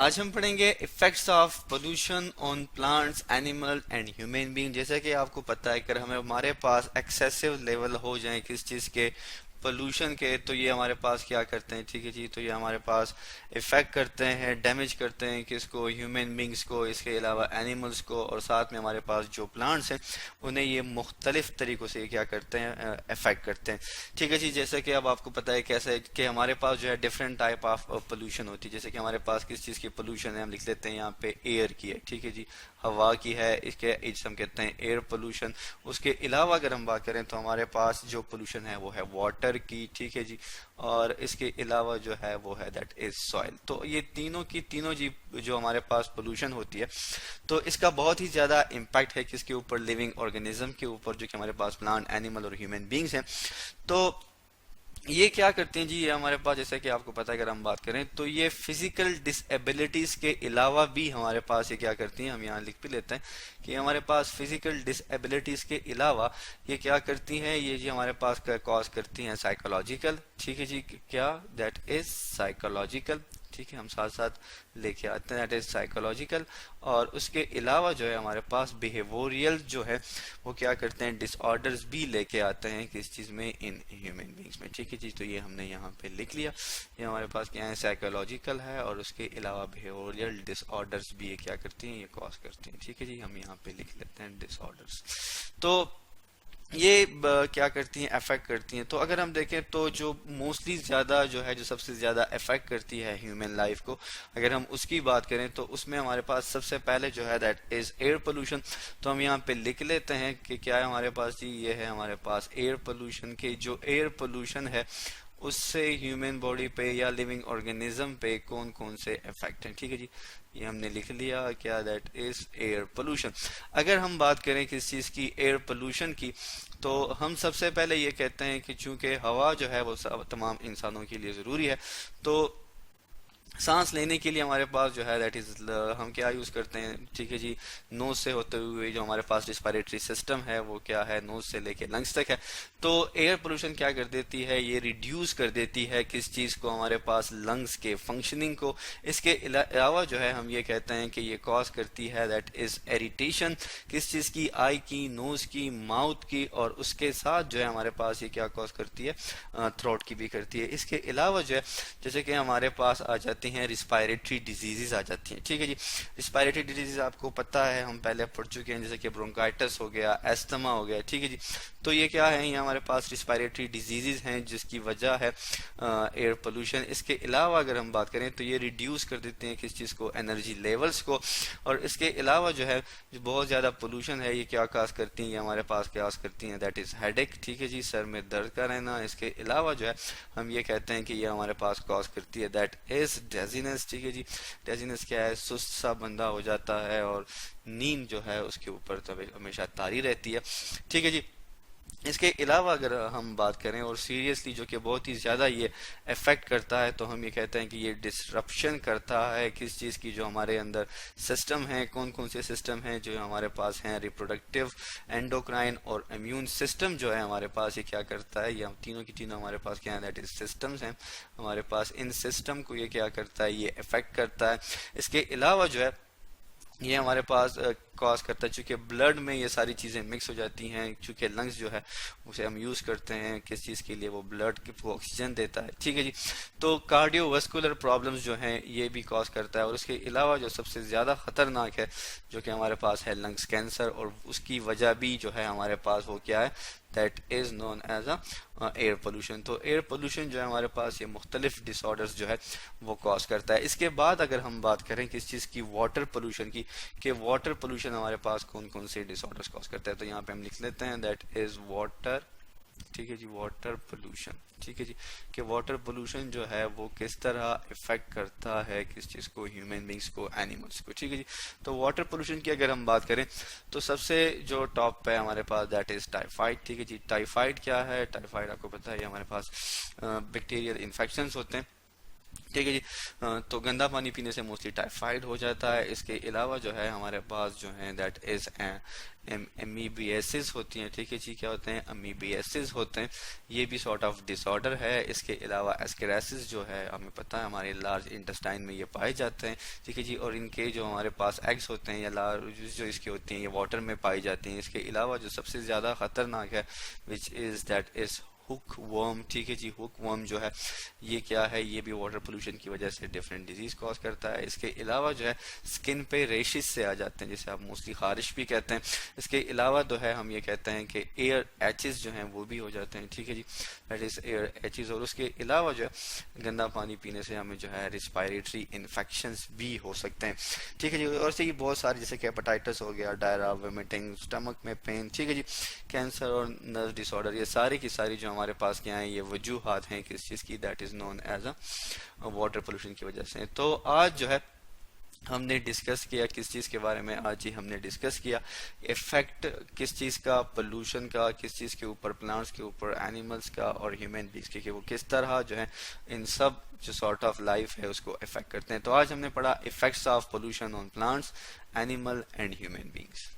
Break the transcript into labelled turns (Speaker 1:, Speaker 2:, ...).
Speaker 1: आज हम पढ़ेंगे effects of pollution on plants animal and human being. जैसा कि आपको पता है कि अगर हमारे पास एक्सेसिव लेवल हो जाए किस चीज़ के, पोल्यूशन के, तो ये हमारे पास क्या करते हैं, ठीक है जी, तो ये हमारे पास इफेक्ट करते हैं, डैमेज करते हैं किसको, ह्यूमन बींग्स को, इसके अलावा एनिमल्स को, और साथ में हमारे पास जो प्लांट्स हैं उन्हें ये मुख्तलिफ तरीक़ों से क्या करते हैं, इफेक्ट करते हैं। ठीक है जी, जैसे कि अब आपको पता है कैसे कि हमारे पास जो है डिफरेंट टाइप ऑफ पोल्यूशन होती है। जैसे कि हमारे पास किस चीज़ की पोल्यूशन है, हम लिख लेते हैं यहाँ पे एयर की है, ठीक है जी, हवा की है, इसके इस हम कहते हैं एयर पोल्यूशन। उसके अलावा अगर हम बात करें तो हमारे पास जो पोल्यूशन है वो है वाटर की, ठीक है जी, और इसके अलावा जो है वो है दैट इज सॉइल। तो ये तीनों की तीनों जी जो हमारे पास पोल्यूशन होती है, तो इसका बहुत ही ज़्यादा इम्पैक्ट है किसके ऊपर, लिविंग ऑर्गेनिज्म के ऊपर, जो कि हमारे पास प्लांट एनिमल और ह्यूमन बींग्स हैं। तो ये क्या करते हैं जी, ये हमारे पास जैसे कि आपको पता है, अगर हम बात करें तो ये फिजिकल डिसएबिलिटीज के अलावा भी हमारे पास ये क्या करती हैं, हम यहाँ लिख भी लेते हैं कि हमारे पास फिजिकल डिसएबिलिटीज के अलावा ये क्या करती हैं, ये जी हमारे पास कॉज करती हैं साइकोलॉजिकल, ठीक है जी, क्या, दैट इज साइकोलॉजिकल, ठीक है, हम साथ साथ लेके आते हैं दैट इज साइकोलॉजिकल। और उसके अलावा जो है हमारे पास बिहेवियरल जो है वो क्या करते हैं, डिसऑर्डर्स भी लेके आते हैं किस चीज़ में, इन ह्यूमन बींग्स में, ठीक है जी, तो ये हमने यहाँ पे लिख लिया। ये हमारे पास क्या है, साइकोलॉजिकल है, और उसके अलावा बिहेवियरल डिसऑर्डर्स भी ये क्या करती हैं, ये कॉज करती हैं, ठीक है जी, हम यहाँ पे लिख लेते हैं डिसऑर्डर्स। तो ये क्या करती हैं, अफेक्ट करती हैं। तो अगर हम देखें तो जो मोस्टली ज़्यादा जो है, जो सबसे ज़्यादा अफेक्ट करती है ह्यूमन लाइफ को, अगर हम उसकी बात करें तो उसमें हमारे पास सबसे पहले जो है दैट इज़ एयर पोल्यूशन। तो हम यहाँ पे लिख लेते हैं कि क्या है हमारे पास जी, ये है हमारे पास एयर पोल्यूशन के, जो एयर पोल्यूशन है उससे ह्यूमन बॉडी पे या लिविंग ऑर्गेनिज्म पे कौन कौन से इफेक्ट हैं, ठीक है जी, ये हमने लिख लिया क्या, दैट इज एयर पोल्यूशन। अगर हम बात करें किस चीज़ की, एयर पोल्यूशन की, तो हम सबसे पहले ये कहते हैं कि चूंकि हवा जो है वो तमाम इंसानों के लिए ज़रूरी है, तो सांस लेने के लिए हमारे पास जो है दैट इज हम क्या यूज करते हैं, ठीक है जी, नोज से होते हुए जो हमारे पास रिस्पिरेटरी सिस्टम है वो क्या है, नोज से लेके लंग्स तक है। तो एयर पोल्यूशन क्या कर देती है, ये रिड्यूस कर देती है किस चीज को, हमारे पास लंग्स के फंक्शनिंग को। इसके अलावा जो है हम ये कहते हैं कि ये कॉज करती है दैट इज इरिटेशन किस चीज की, आई की, नोज की, माउथ की, और उसके साथ जो है हमारे पास ये क्या कॉज करती है, थ्रोट की भी करती है। इसके अलावा जो है जैसे कि हमारे पास आ जाती हैं रिस्पायरेटरी डिजीजेज आ जाती हैं, ठीक है जी। रिस्पायरेटरी डिजीज आपको पता है, हम पहले पढ़ चुके हैं, जैसे कि ब्रोंकाइटिस हो गया, एस्थमा हो गया, ठीक है जी। तो ये क्या है, ये हमारे पास रिस्पायरेटरी डिजीजेज हैं जिसकी वजह है एयर पोल्यूशन। इसके अलावा अगर हम बात करें तो ये रिड्यूस कर देते हैं किस चीज़ को, एनर्जी लेवल्स को। और इसके अलावा जो है जो बहुत ज़्यादा पोल्यूशन है ये क्या काज करती हैं, ये हमारे पास क्या करती हैं, दैट इज़ हेडेक, ठीक है जी, सर में दर्द का रहना। इसके अलावा जो है हम ये कहते हैं कि ये हमारे पास कॉज करती है दैट इज डेजीनेस, ठीक है जी। डेजीनेस क्या है, सुस्त सा बंदा हो जाता है और नींद जो है उसके ऊपर तो हमेशा तारी रहती है, ठीक है जी। इसके अलावा अगर हम बात करें और सीरियसली जो कि बहुत ही ज़्यादा ये अफेक्ट करता है, तो हम ये कहते हैं कि ये डिसरप्शन करता है किस चीज़ की, जो हमारे अंदर सिस्टम है, कौन कौन से सिस्टम हैं जो हमारे पास हैं, रिप्रोडक्टिव, एंडोक्राइन और इम्यून सिस्टम जो है हमारे पास, ये क्या करता है, ये हम तीनों की तीनों हमारे पास क्या है, दैट इज सिस्टम्स हैं हमारे पास। इन सिस्टम को ये क्या करता है, ये अफेक्ट करता है। इसके अलावा जो है ये हमारे पास कॉज करता है, चूंकि ब्लड में ये सारी चीज़ें मिक्स हो जाती हैं, चूंकि लंग्स जो है उसे हम यूज़ करते हैं किस चीज़ के लिए, वो ब्लड को ऑक्सीजन देता है, ठीक है जी। तो कार्डियोवास्कुलर प्रॉब्लम्स जो हैं ये भी कॉज करता है। और उसके अलावा जो सबसे ज़्यादा ख़तरनाक है जो कि हमारे पास है, लंग्स कैंसर, और उसकी वजह भी जो है हमारे पास वो क्या है, that is known as a air pollution. तो एयर पोल्यूशन जो है हमारे पास ये मुख्तलिफ डिसऑर्डर्स जो है वो कॉज करता है। इसके बाद अगर हम बात करें किस चीज़ की, वाटर पोल्यूशन की, कि वाटर पोल्यूशन हमारे पास कौन कौन से डिसऑर्डर्स कॉज करता है, तो यहाँ पे हम लिख लेते हैं दैट इज वाटर, ठीक है जी, वाटर पोल्यूशन, ठीक है जी, कि वाटर पोल्यूशन जो है वो किस तरह इफेक्ट करता है किस चीज़ को, ह्यूमन बींग्स को, एनिमल्स को, ठीक है जी। तो वाटर पोल्यूशन की अगर हम बात करें तो सबसे जो टॉप पे हमारे पास दैट इज टाइफाइड, ठीक है जी। टाइफाइड क्या है, टाइफाइड आपको पता है, हमारे पास बैक्टीरियल इन्फेक्शंस होते हैं ठीक है जी। तो गंदा पानी पीने से मोस्टली टाइफाइड हो जाता है। इसके अलावा जो है हमारे पास जो है दैट इज अमीबियासिस होती हैं। ठीक है जी, क्या होते हैं? अमीबियासिस होते हैं। ये भी सॉर्ट ऑफ डिसऑर्डर है। इसके अलावा एस्केरासिस जो है हमें पता है हमारे लार्ज इंटेस्टाइन में ये पाए जाते हैं। ठीक है जी, और इनके जो हमारे पास एग्स होते हैं या लार्ज जो इसके होती हैं ये वाटर में पाई जाती हैं। इसके अलावा जो सबसे ज़्यादा खतरनाक है which is that is hook worm. ठीक है जी, हुक वर्म जो है ये क्या है? ये भी वाटर पोल्यूशन की वजह से डिफरेंट डिजीज कॉज करता है। इसके अलावा जो है स्किन पे रेशिस से आ जाते हैं, जिसे आप मोस्टली खारिश भी कहते हैं। इसके अलावा जो है हम ये कहते हैं कि एयर एचेस जो हैं वो भी हो जाते हैं। ठीक है जी, दैट इज एयर एचेस। और उसके अलावा जो है गंदा पानी पीने से हमें जो है रिस्पायरेटरी इन्फेक्शंस भी हो सकते हैं। ठीक है जी, और से बहुत सारे जैसे कि हेपेटाइटिस हो गया, डायरा, वोमिटिंग, स्टमक में पेन, ठीक है जी, कैंसर और नर्व डिसऑर्डर, ये सारी की सारी जो हमारे पास क्या है ये वजूहात हैं किस चीज़ की? That is known as a water pollution की वजह से। तो आज जो है हमने डिस्कस किया किस चीज़ के बारे में? आज ही हमने डिस्कस किया इफेक्ट किस चीज़ का? पोल्यूशन का। किस चीज़ के ऊपर? प्लांट्स के ऊपर, एनिमल्स का और ह्यूमन बींग्स के, कि वो किस तरह जो है इन सब जो सॉर्ट ऑफ लाइफ है उसको इफेक्ट करते हैं। तो आज हमने पढ़ा effects of pollution on plants, animal and human beings.